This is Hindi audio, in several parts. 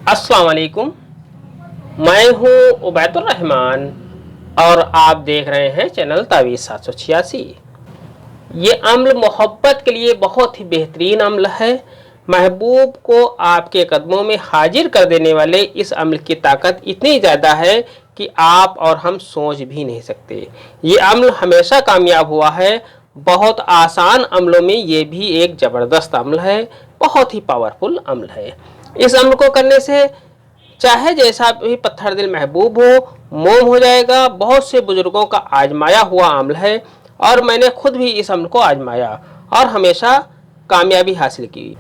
अस्सलाम वालेकुम। मैं हूं उबैदुर रहमान और आप देख रहे हैं चैनल तावीज़ 786। ये अम्ल मोहब्बत के लिए बहुत ही बेहतरीन अम्ल है। महबूब को आपके कदमों में हाजिर कर देने वाले इस अम्ल की ताकत इतनी ज़्यादा है कि आप और हम सोच भी नहीं सकते। ये अम्ल हमेशा कामयाब हुआ है। बहुत आसान अम्लों में ये भी एक ज़बरदस्त अम्ल है, बहुत ही पावरफुल अम्ल है। इस अम्ल को करने से चाहे जैसा भी पत्थर दिल महबूब हो, मोम हो जाएगा। बहुत से बुजुर्गों का आजमाया हुआ अम्ल है और मैंने खुद भी इस अम्ल को आजमाया और हमेशा कामयाबी हासिल की।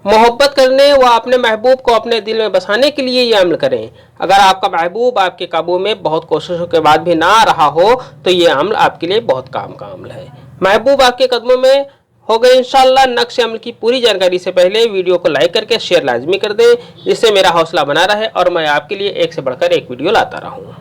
मोहब्बत करने व अपने महबूब को अपने दिल में बसाने के लिए ये अम्ल करें। अगर आपका महबूब आपके काबू में बहुत कोशिशों के बाद भी ना आ रहा हो तो ये अम्ल आपके लिए बहुत काम का अम्ल है। महबूब आपके कदमों में हो गए इंशाल्लाह। नक्श अम्ल की पूरी जानकारी से पहले वीडियो को लाइक करके शेयर लाजमी कर दें, जिससे मेरा हौसला बना रहे और मैं आपके लिए एक से बढ़कर एक वीडियो लाता रहूं।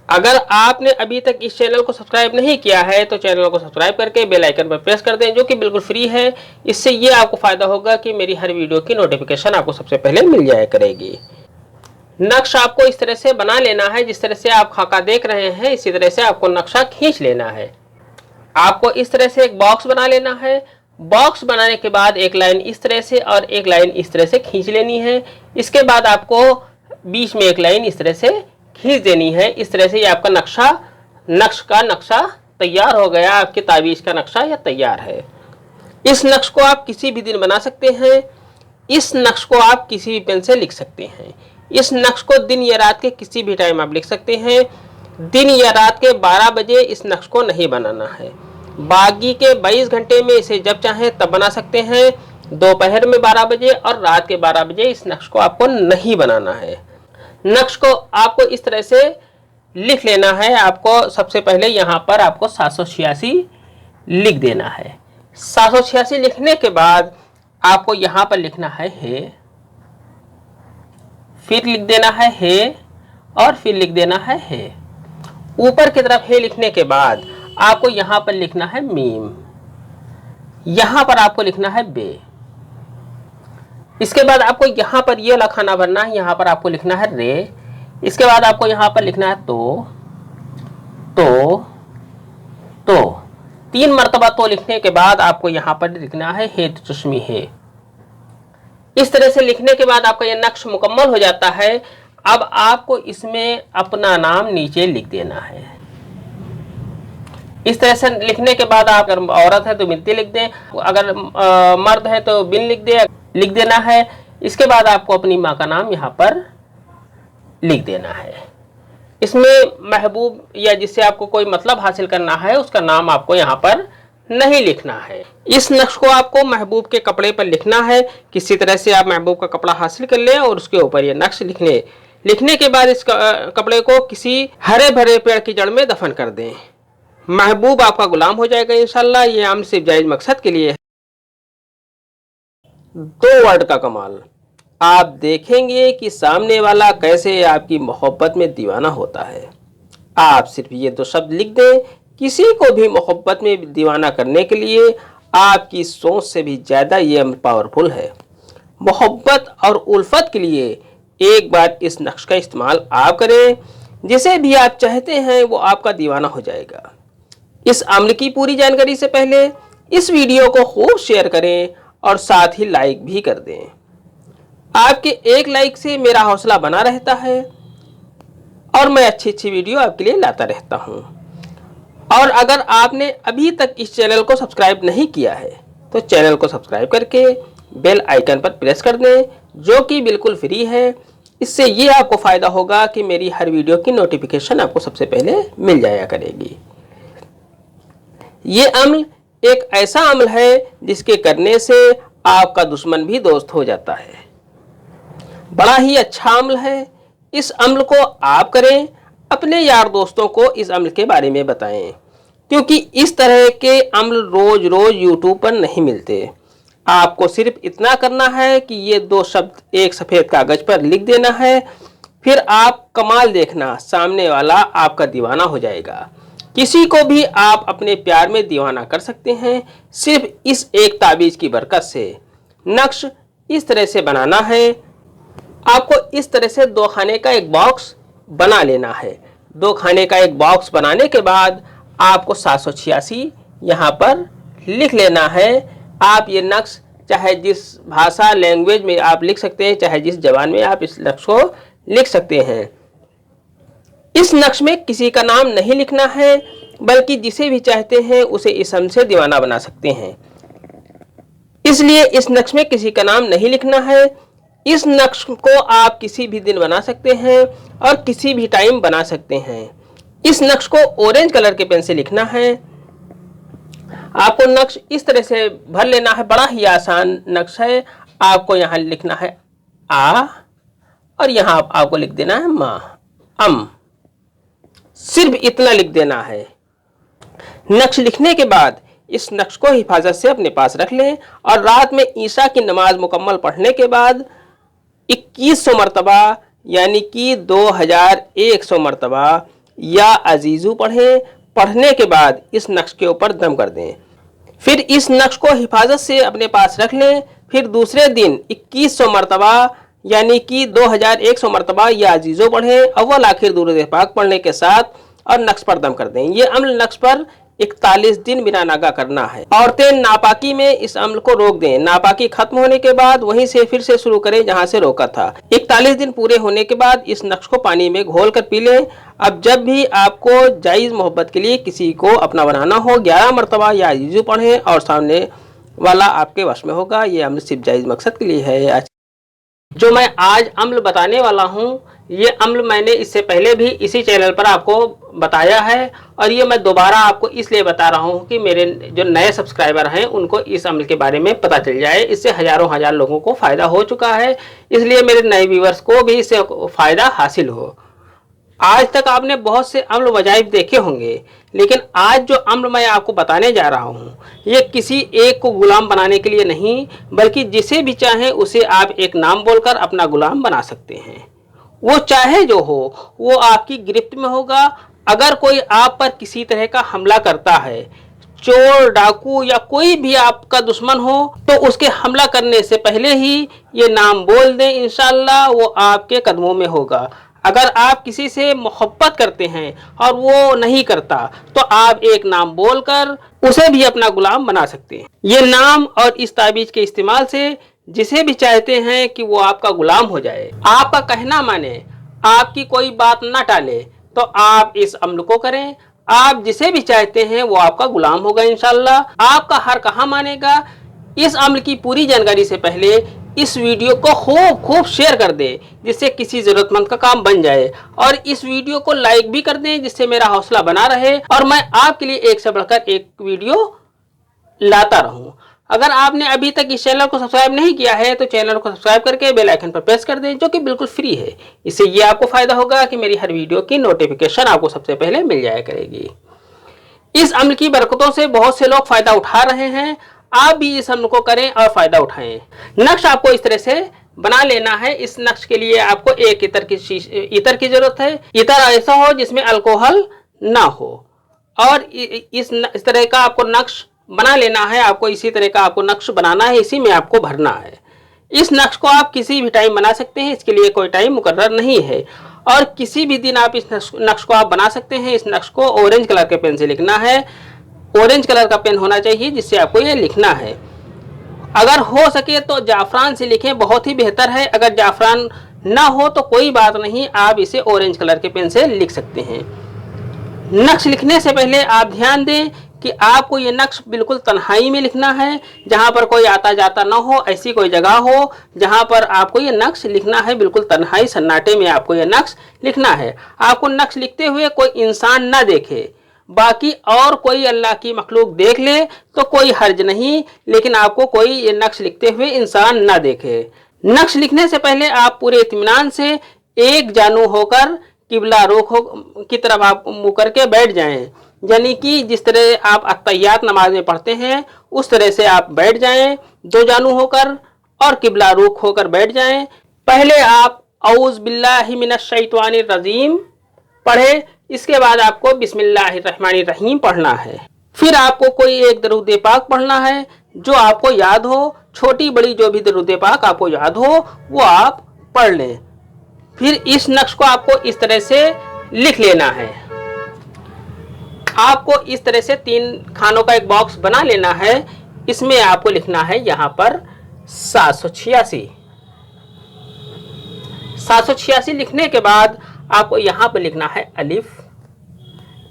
अगर आपने अभी तक इस चैनल को सब्सक्राइब नहीं किया है तो चैनल को सब्सक्राइब करके बेल आइकन पर प्रेस कर दें, जो कि बिल्कुल फ्री है। इससे ये आपको फायदा होगा कि मेरी हर वीडियो की नोटिफिकेशन आपको सबसे पहले मिल जाया करेगी। नक्श आपको इस तरह से बना लेना है, जिस तरह से आप खाका देख रहे हैं इसी तरह से आपको नक्शा खींच लेना है। आपको इस तरह से एक बॉक्स बना लेना है। बॉक्स बनाने के बाद एक लाइन इस तरह से और एक लाइन इस तरह से खींच लेनी है। इसके बाद आपको बीच में एक लाइन इस तरह से खींच देनी है। इस तरह से ये आपका नक्शा तैयार हो गया। आपके तावीज़ का नक्शा यह तैयार है। इस नक्श को आप किसी भी दिन बना सकते हैं। इस नक्श को आप किसी भी पेन से लिख सकते हैं। इस नक्श को दिन या रात के किसी भी टाइम आप लिख सकते हैं। दिन या रात के 12 बजे इस नक्श को नहीं बनाना है। बाकी के 22 घंटे में इसे जब चाहें तब बना सकते हैं। दोपहर में 12 बजे और रात के 12 बजे इस नक्श को आपको नहीं बनाना है। नक्श को आपको इस तरह से लिख लेना है। आपको सबसे पहले यहाँ पर आपको 786 लिख देना है। 786 लिखने के बाद आपको यहाँ पर लिखना है हे, फिर लिख देना है हे और फिर लिख देना है हे। ऊपर की तरफ हे लिखने के बाद आपको यहां पर लिखना है मीम, यहां पर आपको लिखना है बे। इसके बाद आपको यहां पर यह वाला खाना भरना है। यहां पर आपको लिखना है रे। इसके बाद आपको यहां पर लिखना है तो 3 मरतबा तो लिखने के बाद आपको यहां पर लिखना है हे चुश्मी हे। इस तरह से लिखने के बाद आपका यह नक्श मुकम्मल हो जाता है। अब आपको इसमें अपना नाम नीचे लिख देना है। इस तरह से लिखने के बाद आप अगर औरत है तो बिनती लिख दें, अगर मर्द है तो बिन लिख देना है। इसके बाद आपको अपनी माँ का नाम यहाँ पर लिख देना है। इसमें महबूब या जिससे आपको कोई मतलब हासिल करना है उसका नाम आपको यहाँ पर नहीं लिखना है। इस नक्श को आपको महबूब के कपड़े पर लिखना है। किसी तरह से आप महबूब का कपड़ा हासिल कर लें और उसके ऊपर यह नक्श लिखने के बाद इस कपड़े को किसी हरे भरे पेड़ की जड़ में दफन कर दें। महबूब आपका गुलाम हो जाएगा इंशाल्लाह। ये अम्ल सिर्फ जायज मकसद के लिए है। 2 वर्ड का कमाल। आप देखेंगे कि सामने वाला कैसे आपकी मोहब्बत में दीवाना होता है। आप सिर्फ ये 2 शब्द लिख दें। किसी को भी मोहब्बत में दीवाना करने के लिए आपकी सोच से भी ज़्यादा ये अम्ल पावरफुल है। मोहब्बत और उल्फत के लिए एक बार इस नक्श का इस्तेमाल आप करें। जिसे भी आप चाहते हैं वो आपका दीवाना हो जाएगा। इस अम्ल की पूरी जानकारी से पहले इस वीडियो को खूब शेयर करें और साथ ही लाइक भी कर दें। आपके एक लाइक से मेरा हौसला बना रहता है और मैं अच्छी वीडियो आपके लिए लाता रहता हूं। और अगर आपने अभी तक इस चैनल को सब्सक्राइब नहीं किया है तो चैनल को सब्सक्राइब करके बेल आइकन पर प्रेस कर दें, जो कि बिल्कुल फ्री है। इससे ये आपको फ़ायदा होगा कि मेरी हर वीडियो की नोटिफिकेशन आपको सबसे पहले मिल जाया करेगी। ये अम्ल एक ऐसा अम्ल है जिसके करने से आपका दुश्मन भी दोस्त हो जाता है। बड़ा ही अच्छा अम्ल है। इस अम्ल को आप करें, अपने यार दोस्तों को इस अम्ल के बारे में बताएं, क्योंकि इस तरह के अम्ल रोज रोज यूट्यूब पर नहीं मिलते। आपको सिर्फ इतना करना है कि ये 2 शब्द एक सफ़ेद कागज पर लिख देना है। फिर आप कमाल देखना, सामने वाला आपका दीवाना हो जाएगा। किसी को भी आप अपने प्यार में दीवाना कर सकते हैं सिर्फ इस एक ताबीज़ की बरकत से। नक्श इस तरह से बनाना है। आपको इस तरह से 2 खाने का एक बॉक्स बना लेना है। 2 खाने का एक बॉक्स बनाने के बाद आपको 786 यहाँ पर लिख लेना है। आप ये नक्श चाहे जिस भाषा लैंग्वेज में आप लिख सकते हैं, चाहे जिस जबान में आप इस नक्श को लिख सकते हैं। इस नक्श में किसी का नाम नहीं लिखना है, बल्कि जिसे भी चाहते हैं उसे इसम से दीवाना बना सकते हैं। इसलिए इस नक्श में किसी का नाम नहीं लिखना है। इस नक्श को आप किसी भी दिन बना सकते हैं और किसी भी टाइम बना सकते हैं। इस नक्श को ऑरेंज कलर के पेन से लिखना है। आपको नक्श इस तरह से भर लेना है, बड़ा ही आसान नक्श है। आपको यहाँ लिखना है आ और यहाँ आपको लिख देना है मा, अम, सिर्फ इतना लिख देना है। नक्श लिखने के बाद इस नक्श को हिफाजत से अपने पास रख लें और रात में ईशा की नमाज मुकम्मल पढ़ने के बाद 2100 मरतबा यानी कि 2100 मरतबा या अजीजू पढ़ें। पढ़ने के बाद इस नक्श के ऊपर दम कर दें। फिर इस नक्श को हिफाजत से अपने पास रख लें। फिर दूसरे दिन 2100 मरतबा यानी कि 2100 मरतबा या अजीजो पढ़ें। अव्वल आखिर दुरूद पाक पढ़ने के साथ और नक्श पर दम कर दें। ये अमल नक्श पर 41 दिन बिना नागा करना है। औरतें नापाकी में इस अमल को रोक दें। नापाकी खत्म होने के बाद वहीं से फिर से शुरू करें जहां से रोका था। 41 दिन पूरे होने के बाद इस नक्श को पानी में घोल कर पी लें। अब जब भी आपको जायज मोहब्बत के लिए किसी को अपना बनाना हो 11 मरतबा या अजीजू पढ़ें और सामने वाला आपके वश में होगा। ये अमल सिर्फ जायज मकसद के लिए है। जो मैं आज अमल बताने वाला हूँ, ये अमल मैंने इससे पहले भी इसी चैनल पर आपको बताया है और ये मैं दोबारा आपको इसलिए बता रहा हूँ कि मेरे जो नए सब्सक्राइबर हैं उनको इस अमल के बारे में पता चल जाए। इससे हजारों हजार लोगों को फ़ायदा हो चुका है, इसलिए मेरे नए व्यूवर्स को भी इससे फ़ायदा हासिल हो। आज तक आपने बहुत से अम्ल वजाइफ देखे होंगे, लेकिन आज जो अम्ल मैं आपको बताने जा रहा हूँ ये किसी एक को गुलाम बनाने के लिए नहीं, बल्कि जिसे भी चाहें उसे आप एक नाम बोलकर अपना गुलाम बना सकते हैं। वो चाहे जो हो वो आपकी गिरफ्त में होगा। अगर कोई आप पर किसी तरह का हमला करता है, चोर डाकू या कोई भी आपका दुश्मन हो, तो उसके हमला करने से पहले ही ये नाम बोल दें, इंशाअल्लाह वो आपके कदमों में होगा। अगर आप किसी से मोहब्बत करते हैं और वो नहीं करता, तो आप एक नाम बोलकर उसे भी अपना गुलाम बना सकते हैं। ये नाम और इस ताबीज के इस्तेमाल से जिसे भी चाहते हैं कि वो आपका गुलाम हो जाए, आपका कहना माने, आपकी कोई बात ना टाले, तो आप इस अमल को करें। आप जिसे भी चाहते हैं वो आपका गुलाम होगा इंशाअल्लाह। आपका हर कहा मानेगा। इस अमल की पूरी जानकारी से पहले इस वीडियो को खूब शेयर कर दें, जिससे किसी जरूरतमंद का काम बन जाए, और इस वीडियो को लाइक भी कर दें, जिससे मेरा हौसला बना रहे और मैं आपके लिए एक से बढ़कर एक वीडियो लाता रहूं। अगर आपने अभी तक इस चैनल को सब्सक्राइब नहीं किया है तो चैनल को सब्सक्राइब करके बेल आइकन पर प्रेस कर दें, जो कि बिल्कुल फ्री है। इससे ये आपको फायदा होगा कि मेरी हर वीडियो की नोटिफिकेशन आपको सबसे पहले मिल जाया करेगी। इस अमल की बरकतों से बहुत से लोग फायदा उठा रहे हैं। आप भी इस अमल को करें और फायदा उठाएं। नक्श आपको इस तरह से बना लेना है। इस नक्श के लिए आपको एक इतर की जरूरत है। इतर ऐसा हो जिसमें अल्कोहल ना हो, और इस तरह का आपको नक्श बना लेना है। आपको इसी तरह का आपको नक्श बनाना है, इसी में आपको भरना है। इस नक्श को आप किसी भी टाइम बना सकते हैं, इसके लिए कोई टाइम मुकर्रर नहीं है, और किसी भी दिन आप इस नक्श को आप बना सकते हैं। इस नक्श को ऑरेंज कलर के पेन से लिखना है। ऑरेंज कलर का पेन होना चाहिए जिससे आपको ये लिखना है। अगर हो सके तो जाफरान से लिखें, बहुत ही बेहतर है। अगर जाफरान ना हो तो कोई बात नहीं, आप इसे ऑरेंज कलर के पेन से लिख सकते हैं। नक्श लिखने से पहले आप ध्यान दें कि आपको ये नक्श बिल्कुल तन्हाई में लिखना है, जहाँ पर कोई आता जाता ना हो। ऐसी कोई जगह हो जहाँ पर आपको ये नक्श लिखना है, बिल्कुल तन्हाई सन्नाटे में आपको ये नक्श लिखना है। आपको नक्श लिखते हुए कोई इंसान ना देखे, बाकी और कोई अल्लाह की मखलूक देख ले तो कोई हर्ज नहीं, लेकिन आपको कोई ये नक्श लिखते हुए इंसान ना देखे। नक्श लिखने से पहले आप पूरे इत्मीनान से एक जानू होकर किबला रुख की तरफ आप मुँह करके बैठ जाएं, यानी कि जिस तरह आप अत्तहियात नमाज में पढ़ते हैं उस तरह से आप बैठ जाएं, दो जानू होकर और किबला रुख होकर बैठ जाएं। पहले आप औज़ बिल्लाहि मिनश शैतानिर रजीम पढ़े, इसके बाद आपको बिस्मिल्लाहिर्रहमानिर्रहीम पढ़ना है। फिर आपको कोई एक दरूद पाक पढ़ना है जो आपको याद हो। छोटी बड़ी जो भी दरूद पाक आपको याद हो वो आप पढ़ लें। फिर इस नक्श को आपको इस तरह से लिख लेना है। आपको इस तरह से 3 खानों का एक बॉक्स बना लेना है। इसमें आपको लिखना है यहाँ पर 786। 786 लिखने के बाद आपको यहाँ पर लिखना है अलिफ,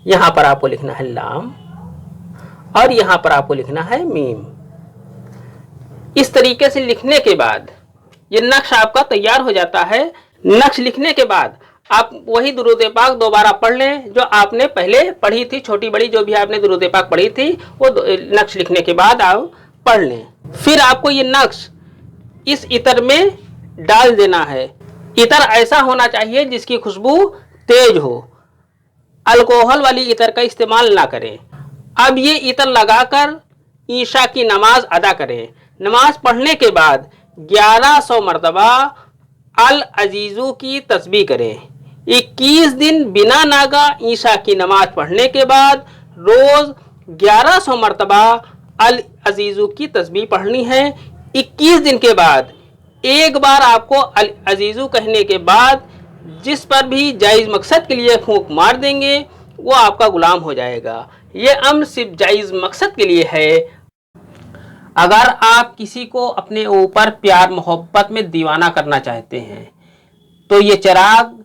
यहाँ पर आपको लिखना है लाम और यहाँ पर आपको लिखना है मीम। इस तरीके से लिखने के बाद ये नक्श आपका तैयार हो जाता है। नक्श लिखने के बाद आप वही दुरूद पाक दोबारा पढ़ लें जो आपने पहले पढ़ी थी, छोटी बड़ी जो भी आपने दुरूद पाक पढ़ी थी वो नक्श लिखने के बाद आप पढ़ लें। फिर आपको ये नक्श इस इतर में डाल देना है। इतर ऐसा होना चाहिए जिसकी खुशबू तेज हो, अल्कोहल वाली इतर का इस्तेमाल ना करें। अब ये इतर लगाकर ईशा की नमाज अदा करें। नमाज पढ़ने के बाद 1100 मरतबा अल अजीज़ू की तस्बीह करें। 21 दिन बिना नागा ईशा की नमाज पढ़ने के बाद रोज 1100 मरतबा अल अजीज़ू की तस्बीह पढ़नी है। 21 दिन के बाद एक बार आपको अल अजीज़ू कहने के बाद जिस पर भी जायज़ मकसद के लिए फूंक मार देंगे वो आपका गुलाम हो जाएगा। ये अम्र सिर्फ जायज़ मकसद के लिए है। अगर आप किसी को अपने ऊपर प्यार मोहब्बत में दीवाना करना चाहते हैं तो ये चिराग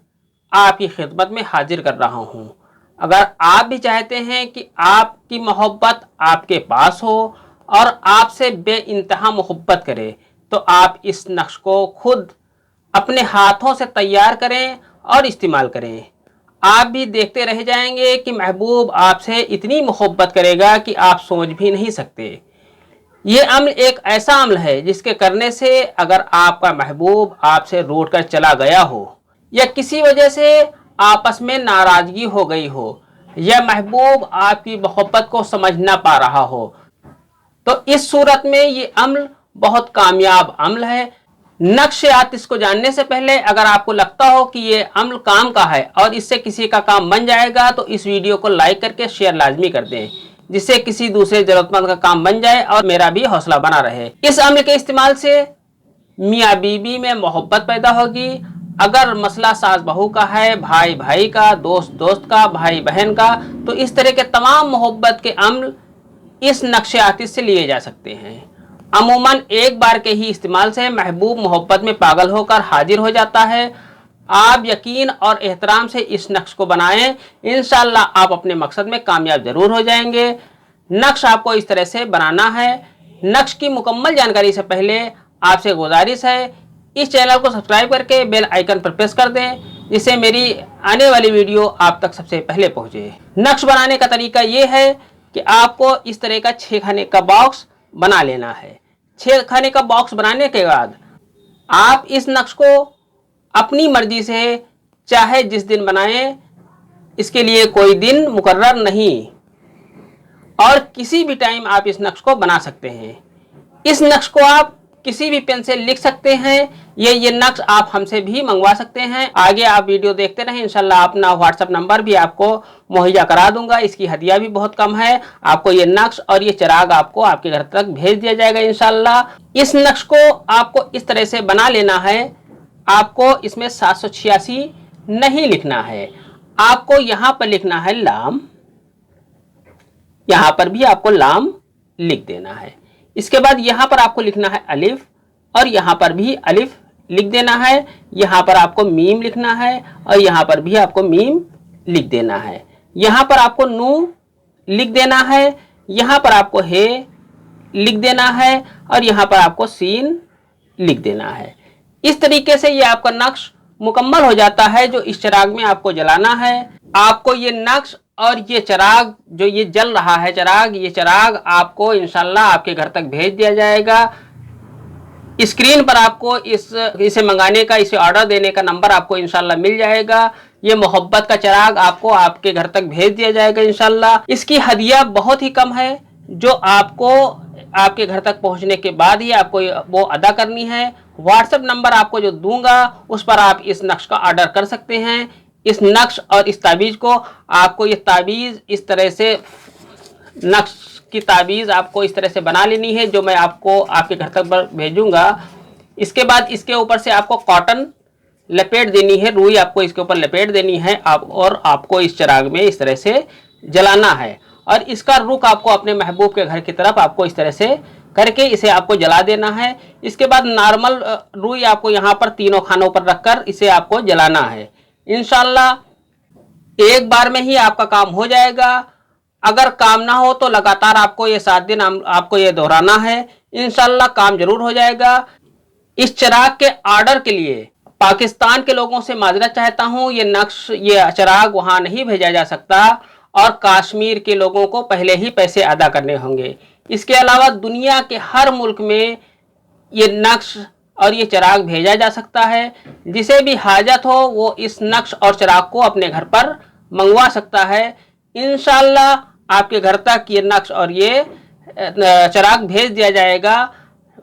आपकी खिदमत में हाजिर कर रहा हूँ। अगर आप भी चाहते हैं कि आपकी मोहब्बत आपके पास हो और आपसे बेइंतहा मोहब्बत करे तो आप इस नक्श को खुद अपने हाथों से तैयार करें और इस्तेमाल करें। आप भी देखते रह जाएंगे कि महबूब आपसे इतनी मोहब्बत करेगा कि आप सोच भी नहीं सकते। ये अमल एक ऐसा अमल है जिसके करने से अगर आपका महबूब आपसे रूठ कर चला गया हो या किसी वजह से आपस में नाराजगी हो गई हो या महबूब आपकी मोहब्बत को समझ ना पा रहा हो तो इस सूरत में ये अमल बहुत कामयाब अमल है। नक्शियात इसको जानने से पहले अगर आपको लगता हो कि ये अमल काम का है और इससे किसी का काम बन जाएगा तो इस वीडियो को लाइक करके शेयर लाजमी कर दें जिससे किसी दूसरे जरूरतमंद का काम बन जाए और मेरा भी हौसला बना रहे। इस अमल के इस्तेमाल से मियाँ बीबी में मोहब्बत पैदा होगी। अगर मसला सास बहू का है, भाई भाई का, दोस्त दोस्त का, भाई बहन का, तो इस तरह के तमाम मोहब्बत के अमल इस नक्शियाती से लिए जा सकते हैं। अमूमन एक बार के ही इस्तेमाल से महबूब मोहब्बत में पागल होकर हाजिर हो जाता है। आप यकीन और एहतराम से इस नक्श को बनाएं, इंशाअल्लाह आप अपने मकसद में कामयाब जरूर हो जाएंगे। नक्श आपको इस तरह से बनाना है। नक्श की मुकम्मल जानकारी से पहले आपसे गुजारिश है इस चैनल को सब्सक्राइब करके बेल आइकन पर प्रेस कर दें जिससे मेरी आने वाली वीडियो आप तक सबसे पहले पहुंचे। नक्श बनाने का तरीका ये है कि आपको इस तरह का 6 खाने का बॉक्स बना लेना है। 6 खाने का बॉक्स बनाने के बाद आप इस नक्श को अपनी मर्जी से चाहे जिस दिन बनाएं, इसके लिए कोई दिन मुकर्रर नहीं और किसी भी टाइम आप इस नक्श को बना सकते हैं। इस नक्श को आप किसी भी पेन से लिख सकते हैं। ये नक्श आप हमसे भी मंगवा सकते हैं। आगे आप वीडियो देखते रहें, इंशाल्लाह अपना व्हाट्सएप नंबर भी आपको मुहैया करा दूंगा। इसकी हदिया भी बहुत कम है। आपको ये नक्श और ये चिराग आपको आपके घर तक भेज दिया जाएगा इंशाल्लाह। इस नक्श को आपको इस तरह से बना लेना है। आपको इसमें 786 नहीं लिखना है, आपको यहाँ पर लिखना है लाम, यहाँ पर भी आपको लाम लिख देना है। इसके बाद यहाँ पर आपको लिखना है अलिफ और यहाँ पर भी अलिफ लिख देना है। यहाँ पर आपको मीम लिखना है और यहाँ पर भी आपको मीम लिख देना है। यहाँ पर आपको नू लिख देना है, यहाँ पर आपको हे लिख देना है और यहाँ पर आपको सीन लिख देना है। इस तरीके से ये आपका नक्श मुकम्मल हो जाता है जो इस चिराग में आपको जलाना है। आपको ये नक्श और ये चिराग जो ये जल रहा है ये चिराग आपको इंशाल्लाह आपके घर तक भेज दिया जाएगा। स्क्रीन पर आपको इसे मंगाने का, इसे ऑर्डर देने का नंबर आपको इंशाल्लाह मिल जाएगा। ये मोहब्बत का चिराग आपको आपके घर तक भेज दिया जाएगा इंशाल्लाह। इसकी हदिया बहुत ही कम है जो आपको आपके घर तक पहुंचने के बाद ही आपको वो अदा करनी है। व्हाट्सएप नंबर आपको जो दूंगा उस पर आप इस नक्श का ऑर्डर कर सकते हैं। इस नक्श और इस ताबीज़ को आपको ये ताबीज़ इस तरह से नक्श की ताबीज़ आपको इस तरह से बना लेनी है जो मैं आपको आपके घर तक भेजूंगा। इसके बाद इसके ऊपर से आपको कॉटन लपेट देनी है, रुई आपको इसके ऊपर लपेट देनी है आप, और आपको इस चिराग में इस तरह से जलाना है। और इसका रुख आपको अपने महबूब के घर की तरफ आपको इस तरह से करके इसे आपको जला देना है। इसके बाद नॉर्मल रुई आपको यहाँ पर तीनों खानों पर रखकर इसे आपको जलाना है। इंशाल्लाह एक बार में ही आपका काम हो जाएगा। अगर काम ना हो तो लगातार आपको ये 7 दिन आपको ये दोहराना है, इंशाल्लाह काम जरूर हो जाएगा। इस चिराग के ऑर्डर के लिए पाकिस्तान के लोगों से माजरत चाहता हूं, ये चिराग वहां नहीं भेजा जा सकता और कश्मीर के लोगों को पहले ही पैसे अदा करने होंगे। इसके अलावा दुनिया के हर मुल्क में ये नक्श और ये चिराग भेजा जा सकता है। जिसे भी हाजत हो वो इस नक्श और चिराग को अपने घर पर मंगवा सकता है। इंशाल्लाह आपके घर तक ये नक्श और ये चिराग भेज दिया जाएगा।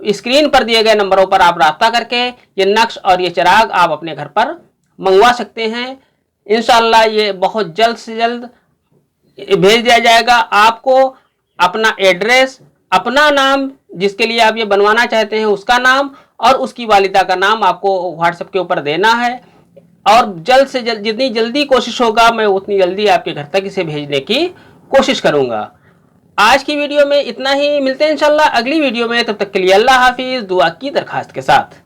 स्क्रीन पर दिए गए नंबरों पर आप राब्ता करके ये नक्श और ये चिराग आप अपने घर पर मंगवा सकते हैं। इंशाल्लाह ये बहुत जल्द से जल्द भेज दिया जाएगा। आपको अपना एड्रेस, अपना नाम, जिसके लिए आप ये बनवाना चाहते हैं उसका नाम और उसकी वालिदा का नाम आपको व्हाट्सएप के ऊपर देना है। और जल्द से जल्द, जितनी जल्दी कोशिश होगा मैं उतनी जल्दी आपके घर तक इसे भेजने की कोशिश करूंगा। आज की वीडियो में इतना ही, मिलते हैं इंशाल्लाह अगली वीडियो में। तब तक के लिए अल्लाह हाफिज, दुआ की दरखास्त के साथ।